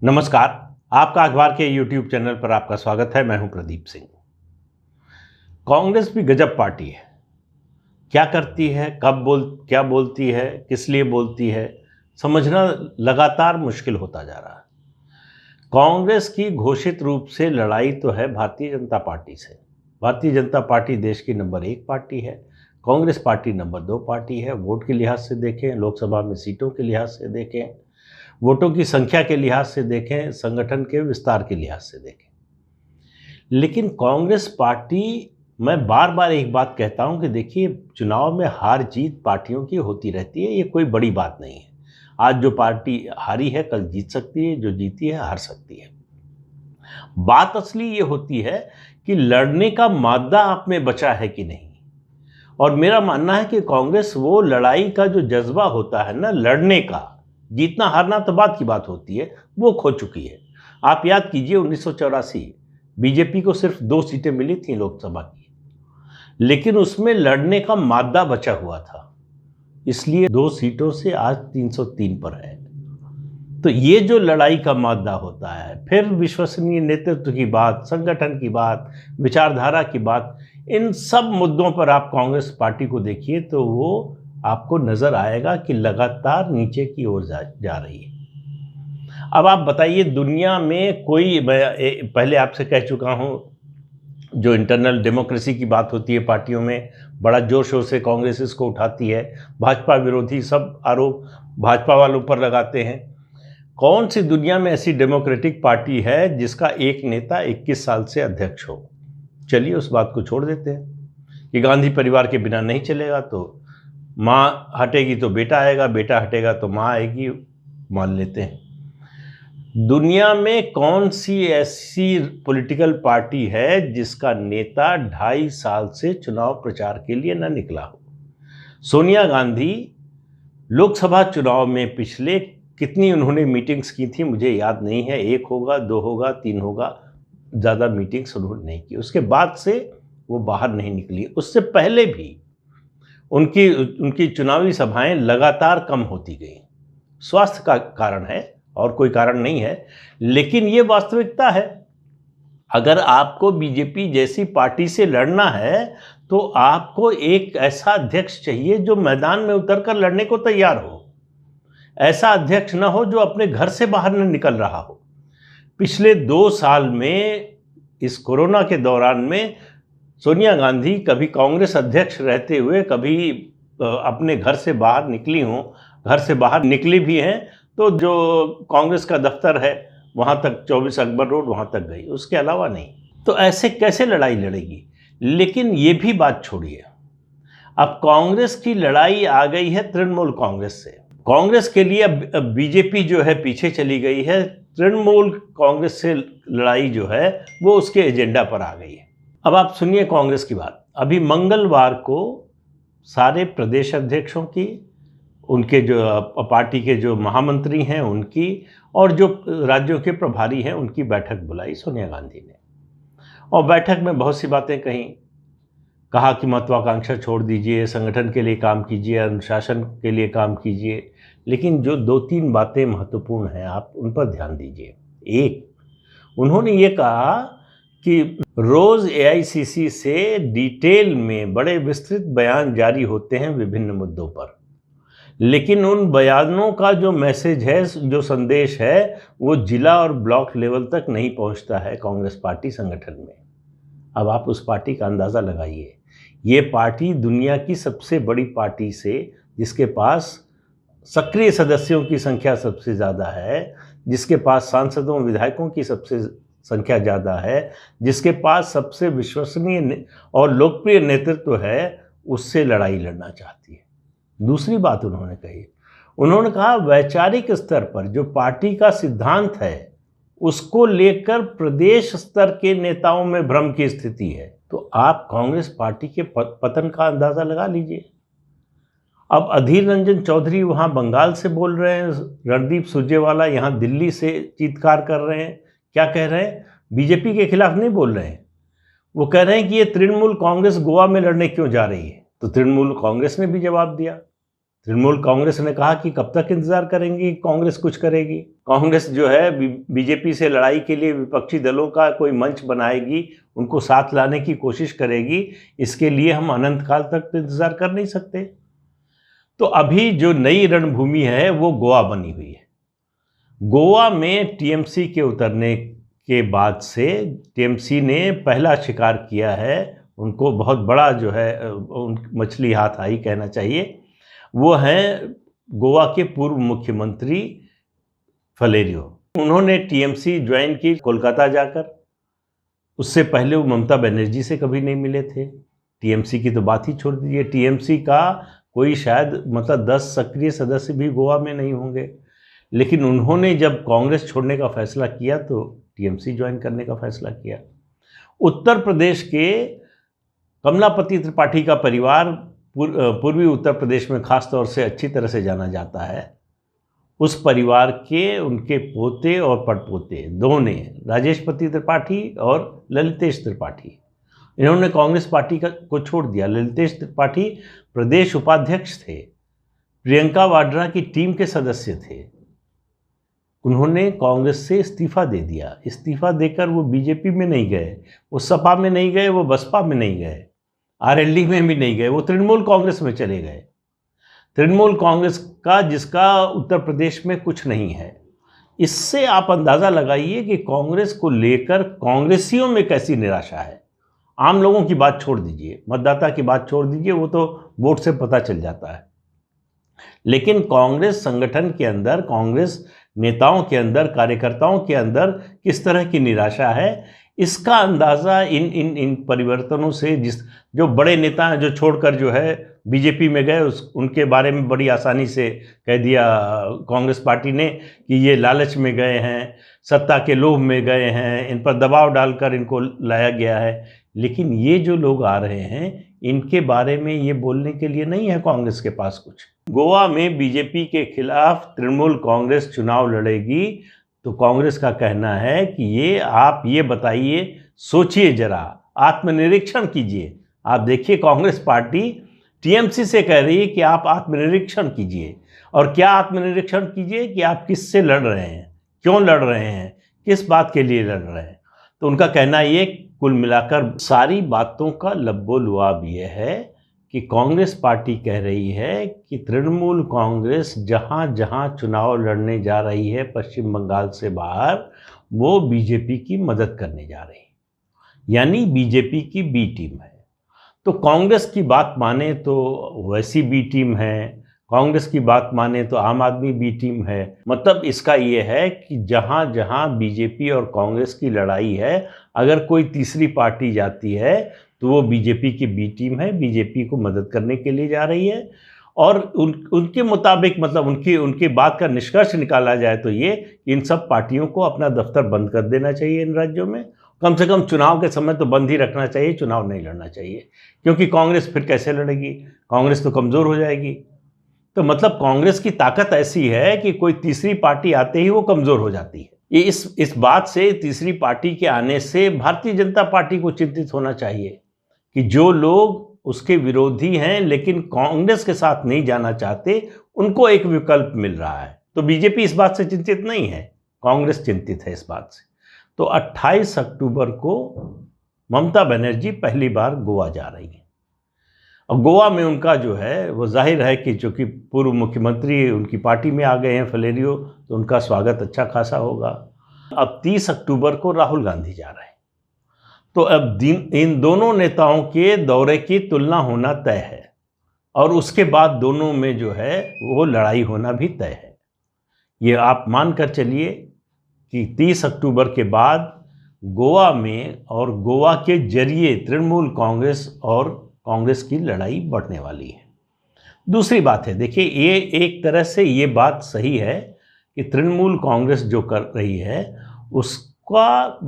नमस्कार। आपका अखबार के YouTube चैनल पर आपका स्वागत है। मैं हूं प्रदीप सिंह। कांग्रेस भी गजब पार्टी है। क्या करती है, क्या बोलती है, किस लिए बोलती है, समझना लगातार मुश्किल होता जा रहा है। कांग्रेस की घोषित रूप से लड़ाई तो है भारतीय जनता पार्टी से। भारतीय जनता पार्टी देश की नंबर 1 पार्टी है। कांग्रेस पार्टी नंबर 2 पार्टी है। वोट के लिहाज से देखें, लोकसभा में सीटों के लिहाज से देखें, वोटों की संख्या के लिहाज से देखें, संगठन के विस्तार के लिहाज से देखें। लेकिन कांग्रेस पार्टी, मैं बार बार एक बात कहता हूं कि देखिए, चुनाव में हार जीत पार्टियों की होती रहती है। ये कोई बड़ी बात नहीं है। आज जो पार्टी हारी है कल जीत सकती है, जो जीती है हार सकती है। बात असली ये होती है कि लड़ने का मादा आप में बचा है कि नहीं। और मेरा मानना है कि कांग्रेस वो लड़ाई का जो जज्बा होता है ना, लड़ने का, जीतना हारना तो बात की बात होती है, वो खो चुकी है। आप याद कीजिए 1984 बीजेपी को सिर्फ 2 सीटें मिली थी लोकसभा की, लेकिन उसमें लड़ने का मादा बचा हुआ था, इसलिए 2 सीटों से आज 303 पर है। तो ये जो लड़ाई का मादा होता है, फिर विश्वसनीय नेतृत्व की बात, संगठन की बात, विचारधारा की बात, इन सब मुद्दों पर आप कांग्रेस पार्टी को देखिए तो वो आपको नजर आएगा कि लगातार नीचे की ओर जा रही है। अब आप बताइए, दुनिया में कोई, पहले आपसे कह चुका हूं, जो इंटरनल डेमोक्रेसी की बात होती है पार्टियों में, बड़ा जोर शोर से कांग्रेस इसको उठाती है। भाजपा विरोधी सब आरोप भाजपा वालों पर लगाते हैं। कौन सी दुनिया में ऐसी डेमोक्रेटिक पार्टी है जिसका एक नेता 21 साल से अध्यक्ष हो? चलिए उस बात को छोड़ देते हैं कि गांधी परिवार के बिना नहीं चलेगा, तो माँ हटेगी तो बेटा आएगा, बेटा हटेगा तो माँ आएगी, मान लेते हैं। दुनिया में कौन सी ऐसी पॉलिटिकल पार्टी है जिसका नेता 2.5 साल से चुनाव प्रचार के लिए न निकला हो? सोनिया गांधी लोकसभा चुनाव में पिछले कितनी उन्होंने मीटिंग्स की थी मुझे याद नहीं है, 1 होगा, 2 होगा, 3 होगा, ज़्यादा मीटिंग्स उन्होंने नहीं की। उसके बाद से वो बाहर नहीं निकली। उससे पहले भी उनकी चुनावी सभाएं लगातार कम होती गई। स्वास्थ्य का कारण है और कोई कारण नहीं है, लेकिन ये वास्तविकता है। अगर आपको बीजेपी जैसी पार्टी से लड़ना है तो आपको एक ऐसा अध्यक्ष चाहिए जो मैदान में उतरकर लड़ने को तैयार हो। ऐसा अध्यक्ष ना हो जो अपने घर से बाहर न निकल रहा हो। पिछले 2 साल में, इस कोरोना के दौरान में, सोनिया गांधी कभी कांग्रेस अध्यक्ष रहते हुए कभी अपने घर से बाहर निकली हों, घर से बाहर निकली भी हैं तो जो कांग्रेस का दफ्तर है वहाँ तक, 24 अकबर रोड, वहाँ तक गई, उसके अलावा नहीं। तो ऐसे कैसे लड़ाई लड़ेगी? लेकिन ये भी बात छोड़िए, अब कांग्रेस की लड़ाई आ गई है तृणमूल कांग्रेस से। कांग्रेस के लिए अब बीजेपी जो है पीछे चली गई है, तृणमूल कांग्रेस से लड़ाई जो है वो उसके एजेंडा पर आ गई है। अब आप सुनिए कांग्रेस की बात। अभी मंगलवार को सारे प्रदेश अध्यक्षों की, उनके जो पार्टी के जो महामंत्री हैं उनकी, और जो राज्यों के प्रभारी हैं उनकी बैठक बुलाई सोनिया गांधी ने। और बैठक में बहुत सी बातें कहा कि महत्वाकांक्षा छोड़ दीजिए, संगठन के लिए काम कीजिए, अनुशासन के लिए काम कीजिए। लेकिन जो 2-3 बातें महत्वपूर्ण हैं, आप उन पर ध्यान दीजिए। एक, उन्होंने ये कहा कि रोज एआईसीसी से डिटेल में बड़े विस्तृत बयान जारी होते हैं विभिन्न मुद्दों पर, लेकिन उन बयानों का जो मैसेज है, जो संदेश है, वो जिला और ब्लॉक लेवल तक नहीं पहुंचता है कांग्रेस पार्टी संगठन में। अब आप उस पार्टी का अंदाज़ा लगाइए। ये पार्टी दुनिया की सबसे बड़ी पार्टी से, जिसके पास सक्रिय सदस्यों की संख्या सबसे ज़्यादा है, जिसके पास सांसदों विधायकों की सबसे संख्या ज़्यादा है, जिसके पास सबसे विश्वसनीय और लोकप्रिय नेतृत्व है, उससे लड़ाई लड़ना चाहती है। दूसरी बात उन्होंने कही, उन्होंने कहा वैचारिक स्तर पर जो पार्टी का सिद्धांत है उसको लेकर प्रदेश स्तर के नेताओं में भ्रम की स्थिति है। तो आप कांग्रेस पार्टी के पतन का अंदाजा लगा लीजिए। अब अधीर रंजन चौधरी वहाँ बंगाल से बोल रहे हैं, रणदीप सुरजेवाला यहाँ दिल्ली से चीत्कार कर रहे हैं। क्या कह रहे हैं? बीजेपी के खिलाफ नहीं बोल रहे हैं, वो कह रहे हैं कि ये तृणमूल कांग्रेस गोवा में लड़ने क्यों जा रही है। तो तृणमूल कांग्रेस ने भी जवाब दिया तृणमूल कांग्रेस ने कहा कि कब तक इंतजार करेंगी, कांग्रेस कुछ करेगी। कांग्रेस जो है बीजेपी से लड़ाई के लिए विपक्षी दलों का कोई मंच बनाएगी, उनको साथ लाने की कोशिश करेगी, इसके लिए हम अनंत काल तक तो इंतजार कर नहीं सकते। तो अभी जो नई रणभूमि है वो गोवा बनी हुई है। गोवा में टीएमसी के उतरने के बाद से टीएमसी ने पहला शिकार किया है, उनको बहुत बड़ा जो है मछली हाथ आई कहना चाहिए, वो हैं गोवा के पूर्व मुख्यमंत्री फलेरियो। उन्होंने टीएमसी ज्वाइन की कोलकाता जाकर। उससे पहले वो ममता बनर्जी से कभी नहीं मिले थे। टीएमसी की तो बात ही छोड़ दीजिए, टीएमसी का कोई शायद मतलब 10 सक्रिय सदस्य भी गोवा में नहीं होंगे। लेकिन उन्होंने जब कांग्रेस छोड़ने का फैसला किया तो टीएमसी ज्वाइन करने का फैसला किया। उत्तर प्रदेश के कमलापति त्रिपाठी का परिवार पूर्वी उत्तर प्रदेश में खास तौर से अच्छी तरह से जाना जाता है। उस परिवार के उनके पोते और पड़पोते दोनों, राजेश पति त्रिपाठी और ललितेश त्रिपाठी, इन्होंने कांग्रेस पार्टी को छोड़ दिया। ललितेश त्रिपाठी प्रदेश उपाध्यक्ष थे, प्रियंका वाड्रा की टीम के सदस्य थे। उन्होंने कांग्रेस से इस्तीफा दे दिया। इस्तीफा देकर वो बीजेपी में नहीं गए, वो सपा में नहीं गए, वो बसपा में नहीं गए, आरएलडी में भी नहीं गए, वो तृणमूल कांग्रेस में चले गए। तृणमूल कांग्रेस का जिसका उत्तर प्रदेश में कुछ नहीं है। इससे आप अंदाज़ा लगाइए कि कांग्रेस को लेकर कांग्रेसियों में कैसी निराशा है। आम लोगों की बात छोड़ दीजिए, मतदाता की बात छोड़ दीजिए, वो तो वोट से पता चल जाता है। लेकिन कांग्रेस संगठन के अंदर, कांग्रेस नेताओं के अंदर, कार्यकर्ताओं के अंदर किस तरह की निराशा है, इसका अंदाज़ा इन परिवर्तनों से, जो बड़े नेता हैं जो छोड़कर जो है बीजेपी में गए, उनके बारे में बड़ी आसानी से कह दिया कांग्रेस पार्टी ने कि ये लालच में गए हैं, सत्ता के लोभ में गए हैं, इन पर दबाव डालकर इनको लाया गया है। लेकिन ये जो लोग आ रहे हैं, इनके बारे में ये बोलने के लिए नहीं है कांग्रेस के पास कुछ। गोवा में बीजेपी के खिलाफ तृणमूल कांग्रेस चुनाव लड़ेगी, तो कांग्रेस का कहना है कि ये आप ये बताइए, सोचिए जरा, आत्मनिरीक्षण कीजिए। आप देखिए कांग्रेस पार्टी टीएमसी से कह रही है कि आप आत्मनिरीक्षण कीजिए। और क्या आत्मनिरीक्षण कीजिए कि आप किससे लड़ रहे हैं, क्यों लड़ रहे हैं, किस बात के लिए लड़ रहे हैं। तो उनका कहना ये, कुल मिलाकर सारी बातों का लब्बो-लुआब ये है कि कांग्रेस पार्टी कह रही है कि तृणमूल कांग्रेस जहां जहां चुनाव लड़ने जा रही है पश्चिम बंगाल से बाहर, वो बीजेपी की मदद करने जा रही है, यानी बीजेपी की बी टीम है। तो कांग्रेस की बात माने तो वैसी बी टीम है, कांग्रेस की बात माने तो आम आदमी बी टीम है। मतलब इसका ये है कि जहां जहां बीजेपी और कांग्रेस की लड़ाई है, अगर कोई तीसरी पार्टी जाती है तो वो बीजेपी की बी टीम है, बीजेपी को मदद करने के लिए जा रही है। और उनके मुताबिक, मतलब उनकी बात का निष्कर्ष निकाला जाए तो ये, इन सब पार्टियों को अपना दफ्तर बंद कर देना चाहिए इन राज्यों में। कम से कम चुनाव के समय तो बंद ही रखना चाहिए, चुनाव नहीं लड़ना चाहिए, क्योंकि कांग्रेस फिर कैसे लड़ेगी, कांग्रेस तो कमज़ोर हो जाएगी। तो मतलब कांग्रेस की ताकत ऐसी है कि कोई तीसरी पार्टी आते ही वो कमज़ोर हो जाती है। ये इस बात से, तीसरी पार्टी के आने से भारतीय जनता पार्टी को चिंतित होना चाहिए कि जो लोग उसके विरोधी हैं लेकिन कांग्रेस के साथ नहीं जाना चाहते, उनको एक विकल्प मिल रहा है। तो बीजेपी इस बात से चिंतित नहीं है, कांग्रेस चिंतित है इस बात से। तो 28 अक्टूबर को ममता बनर्जी पहली बार गोवा जा रही है। और गोवा में उनका जो है वो जाहिर है कि चूँकि पूर्व मुख्यमंत्री उनकी पार्टी में आ गए हैं फलेरियो, तो उनका स्वागत अच्छा खासा होगा। अब 30 अक्टूबर को राहुल गांधी जा रहे हैं। तो अब इन दोनों नेताओं के दौरे की तुलना होना तय है, और उसके बाद दोनों में जो है वो लड़ाई होना भी तय है। ये आप मान कर चलिए कि 30 अक्टूबर के बाद गोवा में और गोवा के जरिए तृणमूल कांग्रेस और कांग्रेस की लड़ाई बढ़ने वाली है। दूसरी बात है, देखिए, ये एक तरह से ये बात सही है कि तृणमूल कांग्रेस जो कर रही है उसका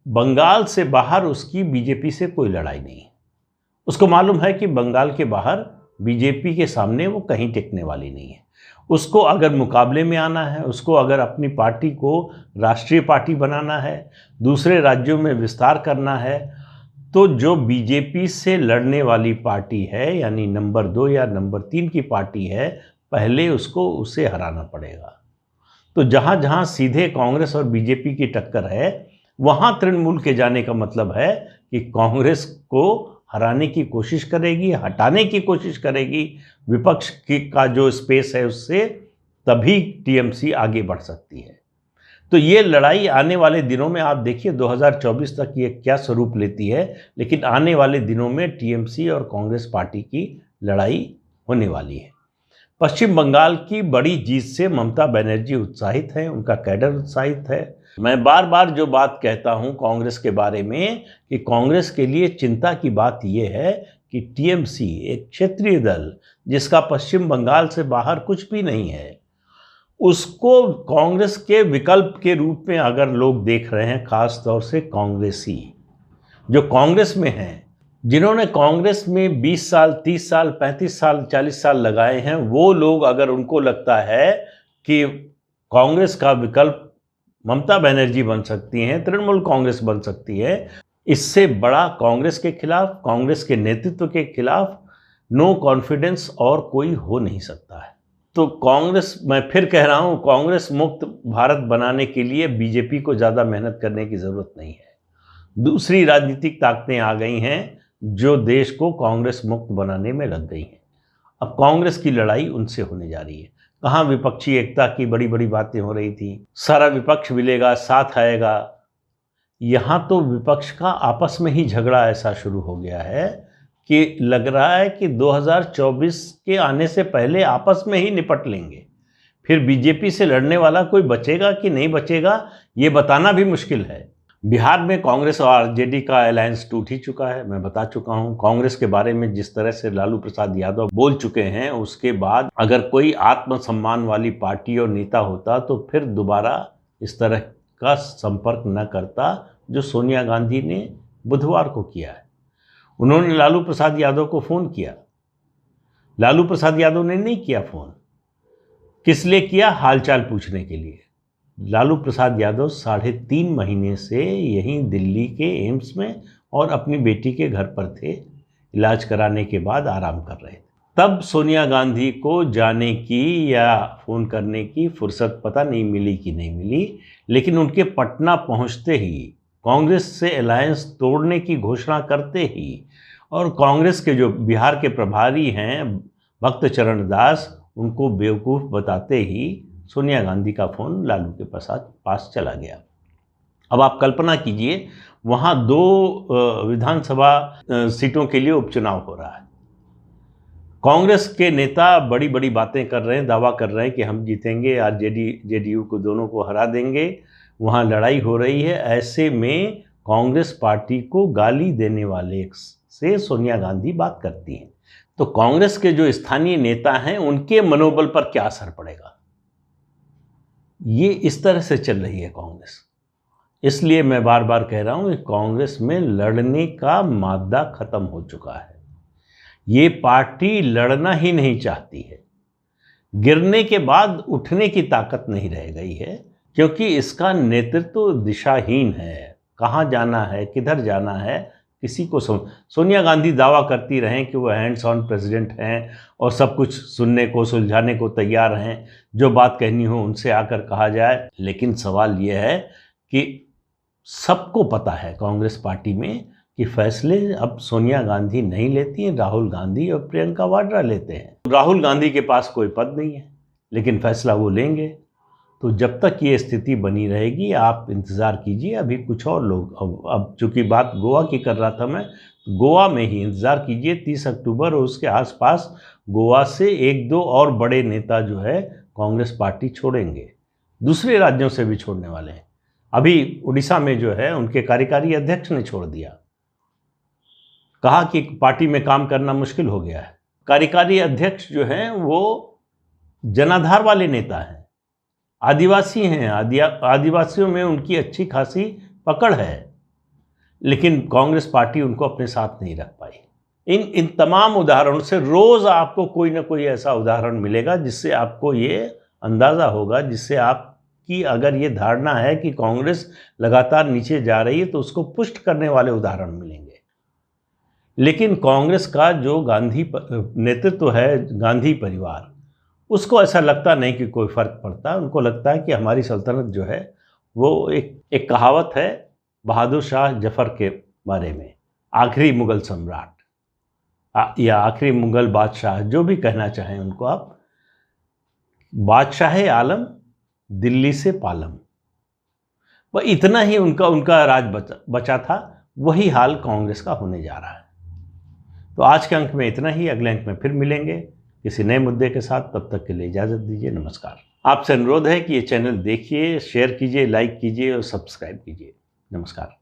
बंगाल से बाहर उसकी बीजेपी से कोई लड़ाई नहीं है। उसको मालूम है कि बंगाल के बाहर बीजेपी के सामने वो कहीं टिकने वाली नहीं है। उसको अगर मुकाबले में आना है, उसको अगर अपनी पार्टी को राष्ट्रीय पार्टी बनाना है, दूसरे राज्यों में विस्तार करना है, तो जो बीजेपी से लड़ने वाली पार्टी है, यानी नंबर 2 या नंबर 3 की पार्टी है, पहले उसको उसे हराना पड़ेगा। तो जहाँ जहाँ सीधे कांग्रेस और बीजेपी की टक्कर है, वहाँ तृणमूल के जाने का मतलब है कि कांग्रेस को हराने की कोशिश करेगी, हटाने की कोशिश करेगी विपक्ष की का जो स्पेस है उससे, तभी टीएमसी आगे बढ़ सकती है। तो ये लड़ाई आने वाले दिनों में आप देखिए 2024 तक ये क्या स्वरूप लेती है, लेकिन आने वाले दिनों में टीएमसी और कांग्रेस पार्टी की लड़ाई होने वाली है। पश्चिम बंगाल की बड़ी जीत से ममता बनर्जी उत्साहित हैं, उनका कैडर उत्साहित है। मैं बार बार जो बात कहता हूं कांग्रेस के बारे में कि कांग्रेस के लिए चिंता की बात यह है कि टीएमसी एक क्षेत्रीय दल जिसका पश्चिम बंगाल से बाहर कुछ भी नहीं है, उसको कांग्रेस के विकल्प के रूप में अगर लोग देख रहे हैं, खास तौर से कांग्रेसी जो कांग्रेस में हैं, जिन्होंने कांग्रेस में 20 साल, 30 साल, 35 साल, 40 साल लगाए हैं, वो लोग अगर उनको लगता है कि कांग्रेस का विकल्प ममता बनर्जी बन सकती हैं, तृणमूल कांग्रेस बन सकती है, इससे बड़ा कांग्रेस के खिलाफ, कांग्रेस के नेतृत्व के खिलाफ नो कॉन्फिडेंस और कोई हो नहीं सकता है। तो कांग्रेस, मैं फिर कह रहा हूं, कांग्रेस मुक्त भारत बनाने के लिए बीजेपी को ज़्यादा मेहनत करने की ज़रूरत नहीं है। दूसरी राजनीतिक ताकतें आ गई हैं जो देश को कांग्रेस मुक्त बनाने में लग गई हैं। अब कांग्रेस की लड़ाई उनसे होने जा रही है। कहाँ विपक्षी एकता की बड़ी बड़ी बातें हो रही थी, सारा विपक्ष मिलेगा, साथ आएगा। यहाँ तो विपक्ष का आपस में ही झगड़ा ऐसा शुरू हो गया है कि लग रहा है कि 2024 के आने से पहले आपस में ही निपट लेंगे। फिर बीजेपी से लड़ने वाला कोई बचेगा कि नहीं बचेगा, ये बताना भी मुश्किल है। बिहार में कांग्रेस और आरजेडी का अलायंस टूट ही चुका है। मैं बता चुका हूं कांग्रेस के बारे में जिस तरह से लालू प्रसाद यादव बोल चुके हैं, उसके बाद अगर कोई आत्मसम्मान वाली पार्टी और नेता होता तो फिर दोबारा इस तरह का संपर्क न करता जो सोनिया गांधी ने बुधवार को किया है। उन्होंने लालू प्रसाद यादव को फ़ोन किया, लालू प्रसाद यादव ने नहीं किया फ़ोन। किस लिए किया? हालचाल पूछने के लिए। लालू प्रसाद यादव 3.5 महीने से यहीं दिल्ली के एम्स में और अपनी बेटी के घर पर थे, इलाज कराने के बाद आराम कर रहे थे। तब सोनिया गांधी को जाने की या फ़ोन करने की फुर्सत पता नहीं मिली कि नहीं मिली, लेकिन उनके पटना पहुंचते ही, कांग्रेस से अलायंस तोड़ने की घोषणा करते ही, और कांग्रेस के जो बिहार के प्रभारी हैं भक्त चरण दास, उनको बेवकूफ़ बताते ही सोनिया गांधी का फ़ोन लालू के पास चला गया। अब आप कल्पना कीजिए, वहाँ 2 विधानसभा सीटों के लिए उपचुनाव हो रहा है। कांग्रेस के नेता बड़ी बड़ी बातें कर रहे हैं, दावा कर रहे हैं कि हम जीतेंगे, आरजेडी जेडीयू को दोनों को हरा देंगे। वहाँ लड़ाई हो रही है। ऐसे में कांग्रेस पार्टी को गाली देने वाले से सोनिया गांधी बात करती हैं। तो कांग्रेस के जो स्थानीय नेता हैं उनके मनोबल पर क्या असर पड़ेगा? ये इस तरह से चल रही है कांग्रेस। इसलिए मैं बार बार कह रहा हूं कि कांग्रेस में लड़ने का मादा खत्म हो चुका है। ये पार्टी लड़ना ही नहीं चाहती है। गिरने के बाद उठने की ताकत नहीं रह गई है, क्योंकि इसका नेतृत्व दिशाहीन है। कहाँ जाना है, किधर जाना है, किसी को सोनिया गांधी दावा करती रहें कि वो हैंड्स ऑन प्रेसिडेंट हैं और सब कुछ सुनने को, सुलझाने को तैयार हैं, जो बात कहनी हो उनसे आकर कहा जाए। लेकिन सवाल ये है कि सबको पता है कांग्रेस पार्टी में कि फैसले अब सोनिया गांधी नहीं लेती हैं, राहुल गांधी और प्रियंका वाड्रा लेते हैं। राहुल गांधी के पास कोई पद नहीं है, लेकिन फैसला वो लेंगे। तो जब तक ये स्थिति बनी रहेगी, आप इंतज़ार कीजिए। अभी कुछ और लोग, अब चूँकि बात गोवा की कर रहा था मैं, गोवा में ही इंतज़ार कीजिए। 30 अक्टूबर और उसके आसपास गोवा से 1-2 और बड़े नेता जो है कांग्रेस पार्टी छोड़ेंगे। दूसरे राज्यों से भी छोड़ने वाले हैं। अभी उड़ीसा में जो है उनके कार्यकारी अध्यक्ष ने छोड़ दिया, कहा कि पार्टी में काम करना मुश्किल हो गया है। कार्यकारी अध्यक्ष जो हैं वो जनाधार वाले नेता हैं, आदिवासी हैं, आदिवासियों में उनकी अच्छी खासी पकड़ है, लेकिन कांग्रेस पार्टी उनको अपने साथ नहीं रख पाई। इन तमाम उदाहरणों से रोज़ आपको कोई ना कोई ऐसा उदाहरण मिलेगा जिससे आपको ये अंदाज़ा होगा, जिससे आपकी अगर ये धारणा है कि कांग्रेस लगातार नीचे जा रही है तो उसको पुष्ट करने वाले उदाहरण मिलेंगे। लेकिन कांग्रेस का जो गांधी नेतृत्व है, गांधी परिवार, उसको ऐसा लगता नहीं कि कोई फ़र्क पड़ता। उनको लगता है कि हमारी सल्तनत जो है वो एक कहावत है बहादुर शाह जफ़र के बारे में, आखिरी मुग़ल सम्राट या आखिरी मुग़ल बादशाह, जो भी कहना चाहें उनको आप, बादशाह आलम दिल्ली से पालम। वह इतना ही उनका राज बचा था। वही हाल कांग्रेस का होने जा रहा है। तो आज के अंक में इतना ही। अगले अंक में फिर मिलेंगे किसी नए मुद्दे के साथ। तब तक के लिए इजाज़त दीजिए। नमस्कार। आपसे अनुरोध है कि ये चैनल देखिए, शेयर कीजिए, लाइक कीजिए और सब्सक्राइब कीजिए। नमस्कार।